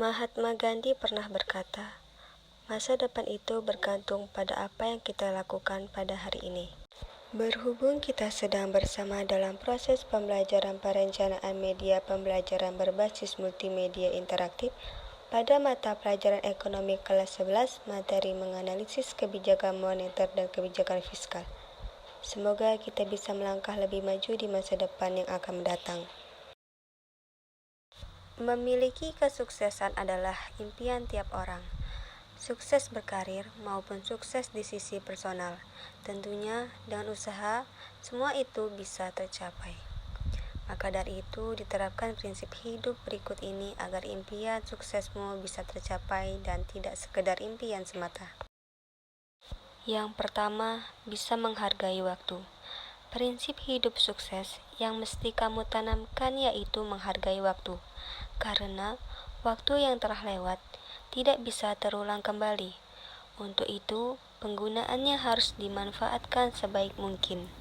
Mahatma Gandhi pernah berkata, masa depan itu bergantung pada apa yang kita lakukan pada hari ini. Berhubung kita sedang bersama dalam proses pembelajaran perencanaan media pembelajaran berbasis multimedia interaktif, pada mata pelajaran ekonomi kelas 11, materi menganalisis kebijakan moneter dan kebijakan fiskal. Semoga kita bisa melangkah lebih maju di masa depan yang akan mendatang. Memiliki kesuksesan adalah impian tiap orang. Sukses berkarir maupun sukses di sisi personal. Tentunya dengan usaha, semua itu bisa tercapai. Maka dari itu diterapkan prinsip hidup berikut ini agar impian suksesmu bisa tercapai dan tidak sekedar impian semata. Yang pertama, bisa menghargai waktu. Prinsip hidup sukses yang mesti kamu tanamkan yaitu menghargai waktu. Karena waktu yang telah lewat tidak bisa terulang kembali. Untuk itu, penggunaannya harus dimanfaatkan sebaik mungkin.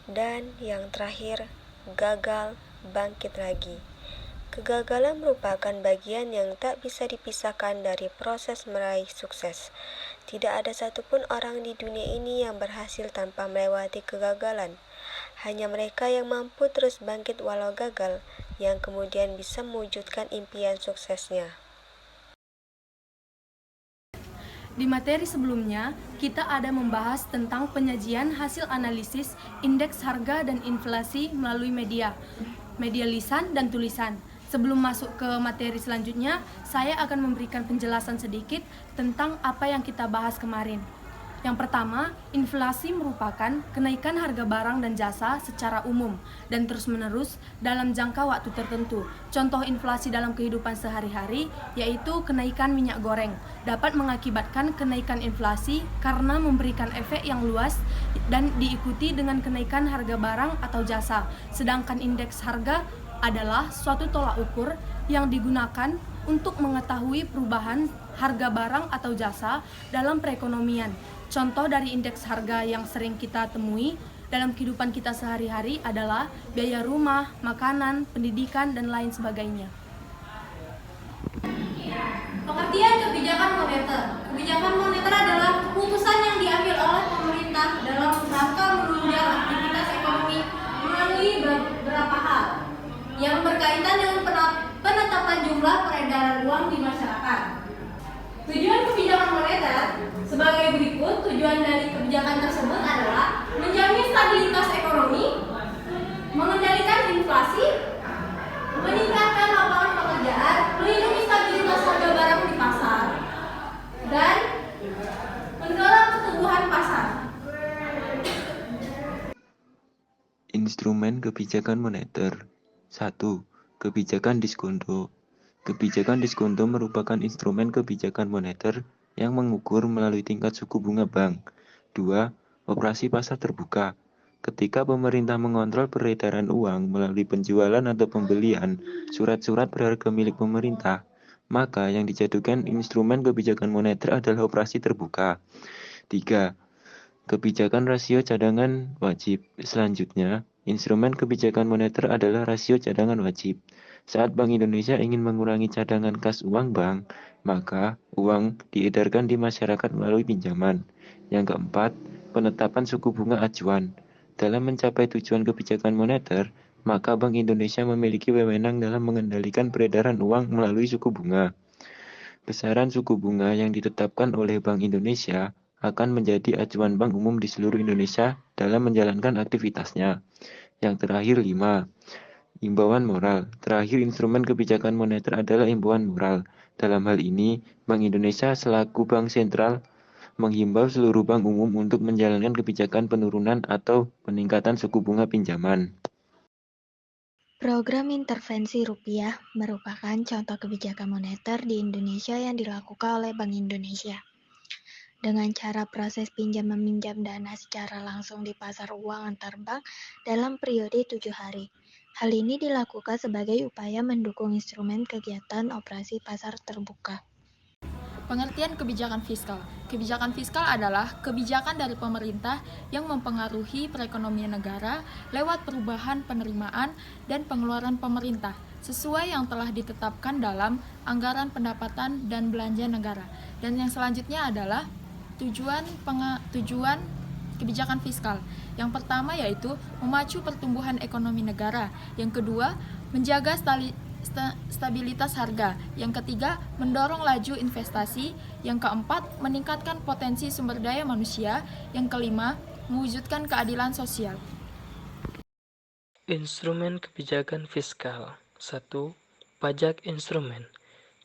Dan yang terakhir, gagal, bangkit lagi. Kegagalan merupakan bagian yang tak bisa dipisahkan dari proses meraih sukses. Tidak ada satupun orang di dunia ini yang berhasil tanpa melewati kegagalan. Hanya mereka yang mampu terus bangkit walau gagal, yang kemudian bisa mewujudkan impian suksesnya. Di materi sebelumnya, kita ada membahas tentang penyajian hasil analisis indeks harga dan inflasi melalui media lisan dan tulisan. Sebelum masuk ke materi selanjutnya, saya akan memberikan penjelasan sedikit tentang apa yang kita bahas kemarin. Yang pertama, inflasi merupakan kenaikan harga barang dan jasa secara umum dan terus-menerus dalam jangka waktu tertentu. Contoh inflasi dalam kehidupan sehari-hari yaitu kenaikan minyak goreng dapat mengakibatkan kenaikan inflasi karena memberikan efek yang luas dan diikuti dengan kenaikan harga barang atau jasa. Sedangkan indeks harga adalah suatu tolak ukur yang digunakan untuk mengetahui perubahan harga barang atau jasa dalam perekonomian. Contoh dari indeks harga yang sering kita temui dalam kehidupan kita sehari-hari adalah biaya rumah, makanan, pendidikan, dan lain sebagainya. Pengertian kebijakan moneter. Kebijakan moneter adalah keputusan yang diambil oleh pemerintah dalam rangka menunjang aktivitas ekonomi melalui beberapa hal yang berkaitan dengan penetapan jumlah peredaran uang di masyarakat. Tujuan kebijakan moneter sebagai berikut. Tujuan dari kebijakan tersebut adalah menjamin stabilitas ekonomi, mengendalikan inflasi, meningkatkan lapangan pekerjaan, melindungi stabilitas harga barang di pasar, dan mendorong pertumbuhan pasar. Instrumen kebijakan moneter. 1. Kebijakan diskonto. Kebijakan diskonto merupakan instrumen kebijakan moneter yang mengukur melalui tingkat suku bunga bank. 2. Operasi pasar terbuka. Ketika pemerintah mengontrol peredaran uang melalui penjualan atau pembelian surat-surat berharga milik pemerintah, maka yang dijadikan instrumen kebijakan moneter adalah operasi terbuka. 3. Kebijakan rasio cadangan wajib. Selanjutnya, instrumen kebijakan moneter adalah rasio cadangan wajib. Saat Bank Indonesia ingin mengurangi cadangan kas uang bank, maka uang diedarkan di masyarakat melalui pinjaman. Yang keempat, penetapan suku bunga acuan. Dalam mencapai tujuan kebijakan moneter, maka Bank Indonesia memiliki wewenang dalam mengendalikan peredaran uang melalui suku bunga. Besaran suku bunga yang ditetapkan oleh Bank Indonesia akan menjadi acuan bank umum di seluruh Indonesia dalam menjalankan aktivitasnya. Yang terakhir 5. Imbauan moral. Terakhir, instrumen kebijakan moneter adalah imbauan moral. Dalam hal ini, Bank Indonesia selaku bank sentral menghimbau seluruh bank umum untuk menjalankan kebijakan penurunan atau peningkatan suku bunga pinjaman. Program intervensi rupiah merupakan contoh kebijakan moneter di Indonesia yang dilakukan oleh Bank Indonesia. Dengan cara proses pinjam-meminjam dana secara langsung di pasar uang antar bank dalam periode 7 hari. Hal ini dilakukan sebagai upaya mendukung instrumen kegiatan operasi pasar terbuka. Pengertian kebijakan fiskal. Kebijakan fiskal adalah kebijakan dari pemerintah yang mempengaruhi perekonomian negara lewat perubahan penerimaan dan pengeluaran pemerintah. sesuai yang telah ditetapkan dalam anggaran pendapatan dan belanja negara. Dan yang selanjutnya adalah tujuan kebijakan fiskal. Yang pertama yaitu memacu pertumbuhan ekonomi negara. Yang kedua, menjaga stabilitas harga. Yang ketiga, mendorong laju investasi. Yang keempat, meningkatkan potensi sumber daya manusia. Yang kelima, mewujudkan keadilan sosial. Instrumen kebijakan fiskal. 1. Pajak instrumen.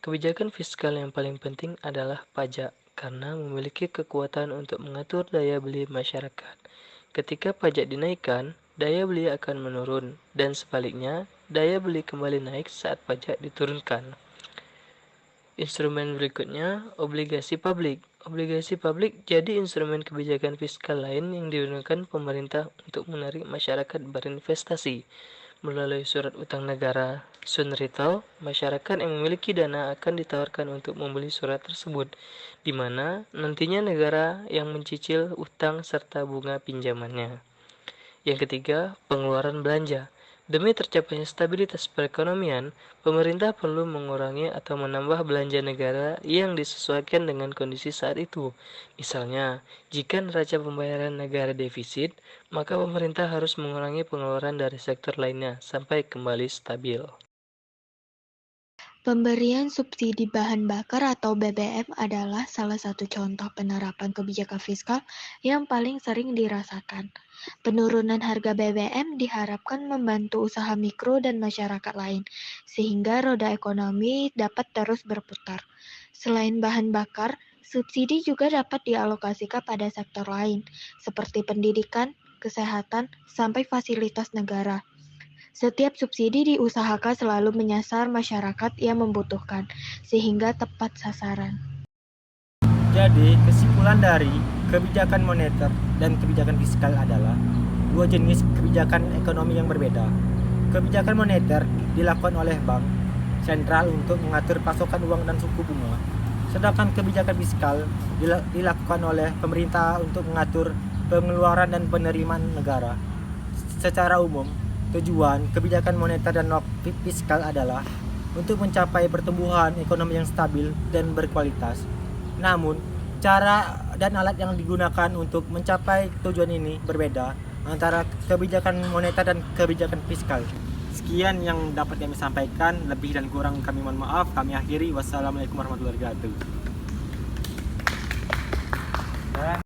Kebijakan fiskal yang paling penting adalah pajak karena memiliki kekuatan untuk mengatur daya beli masyarakat. Ketika pajak dinaikkan, daya beli akan menurun dan sebaliknya, daya beli kembali naik saat pajak diturunkan. Instrumen berikutnya, obligasi publik. Obligasi publik jadi instrumen kebijakan fiskal lain yang digunakan pemerintah untuk menarik masyarakat berinvestasi. Melalui surat utang negara, Sunretail, masyarakat yang memiliki dana akan ditawarkan untuk membeli surat tersebut, di mana nantinya negara yang mencicil utang serta bunga pinjamannya. Yang ketiga, pengeluaran belanja. Demi tercapainya stabilitas perekonomian, pemerintah perlu mengurangi atau menambah belanja negara yang disesuaikan dengan kondisi saat itu. Misalnya, jika neraca pembayaran negara defisit, maka pemerintah harus mengurangi pengeluaran dari sektor lainnya sampai kembali stabil. Pemberian subsidi bahan bakar atau BBM adalah salah satu contoh penerapan kebijakan fiskal yang paling sering dirasakan. Penurunan harga BBM diharapkan membantu usaha mikro dan masyarakat lain, sehingga roda ekonomi dapat terus berputar. Selain bahan bakar, subsidi juga dapat dialokasikan pada sektor lain, seperti pendidikan, kesehatan, sampai fasilitas negara. Setiap subsidi diusahakan selalu menyasar masyarakat yang membutuhkan, sehingga tepat sasaran. Jadi, kesimpulan dari kebijakan moneter dan kebijakan fiskal adalah dua jenis kebijakan ekonomi yang berbeda. Kebijakan moneter dilakukan oleh bank sentral untuk mengatur pasokan uang dan suku bunga, sedangkan kebijakan fiskal dilakukan oleh pemerintah untuk mengatur pengeluaran dan penerimaan negara. Secara umum, tujuan kebijakan moneter dan fiskal adalah untuk mencapai pertumbuhan ekonomi yang stabil dan berkualitas. Namun, cara dan alat yang digunakan untuk mencapai tujuan ini berbeda antara kebijakan moneter dan kebijakan fiskal. Sekian yang dapat kami sampaikan, lebih dan kurang kami mohon maaf. Kami akhiri. Wassalamualaikum warahmatullahi wabarakatuh.